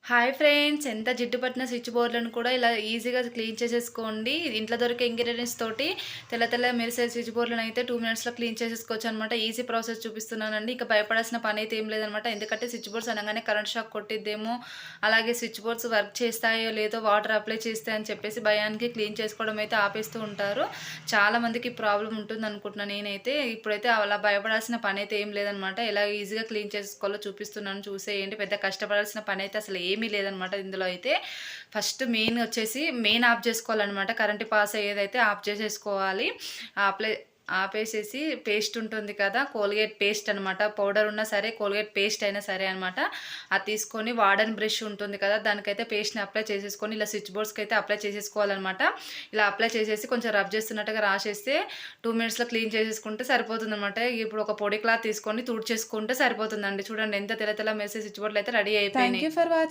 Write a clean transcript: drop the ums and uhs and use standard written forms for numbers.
Hi friends! ఎంత జిడ్డు పట్టిన స్విచ్ బోర్డ్‌లను కూడా ఇలా ఈజీగా క్లీన్ చేసేసుకోండి. ఇంట్లో దొరికే ఇంగ్రీడియెంట్స్ తోటి తెల్ల మెరిసే స్విచ్ బోర్డ్‌లను అయితే 2 మినిట్స్‌లో క్లీన్ చేసేసుకోవచ్చనమాట. ఈజీ ప్రాసెస్ చూపిస్తున్నానండి. ఇక భయపడాల్సిన పనైతే ఏం లేదనమాట. ఎందుకంటే స్విచ్ బోర్డ్స్ అనగానే కరెంట్ షాక్ కొట్టిద్దేమో, అలాగే స్విచ్ బోర్డ్స్ వర్క్ చేస్తాయో లేదో, వాటర్ అప్లై చేస్తాయి అని చెప్పేసి భయానికి క్లీన్ చేసుకోవడం అయితే ఆపేస్తూ ఉంటారు. చాలామందికి ఈ ప్రాబ్లమ్ ఉంటుందనుకుంటున్నా నేనైతే. ఇప్పుడైతే అలా భయపడాల్సిన పనైతే ఏం లేదనమాట. ఎలా ఈజీగా క్లీన్ చేసుకోవాలో చూపిస్తున్నాను చూసేయండి. పెద్ద కష్టపడాల్సిన పనైతే అసలు ఏమీ లేదనమాట ఇందులో అయితే. ఫస్ట్ మెయిన్ ఆఫ్ చేసుకోవాలనమాట. కరెంట్ పాస్ అయ్యేదైతే ఆఫ్ చేసేసుకోవాలి. ఆపేసేసి పేస్ట్ ఉంటుంది కదా, కోల్గేట్ పేస్ట్ అనమాట. పౌడర్ ఉన్నా సరే, కోల్గేట్ పేస్ట్ అయినా సరే అనమాట. అది తీసుకొని వాడని బ్రష్ ఉంటుంది కదా, దానికైతే పేస్ట్ని అప్లై చేసేసుకొని ఇలా స్విచ్ బోర్డ్స్కి అయితే అప్లై చేసేసుకోవాలన్నమాట. ఇలా అప్లై చేసేసి కొంచెం రబ్ చేస్తున్నట్టుగా రాసేస్తే 2 మినిట్స్లో క్లీన్ చేసేసుకుంటే సరిపోతుంది అనమాట. ఇప్పుడు ఒక పొడి క్లాత్ తీసుకొని తుడిచేసుకుంటే సరిపోతుందండి. చూడండి ఎంత తెల్ల మెరిసే స్విచ్ బోర్డ్లు అయితే రెడీ అయిపోయినాయి. Thank you for watching.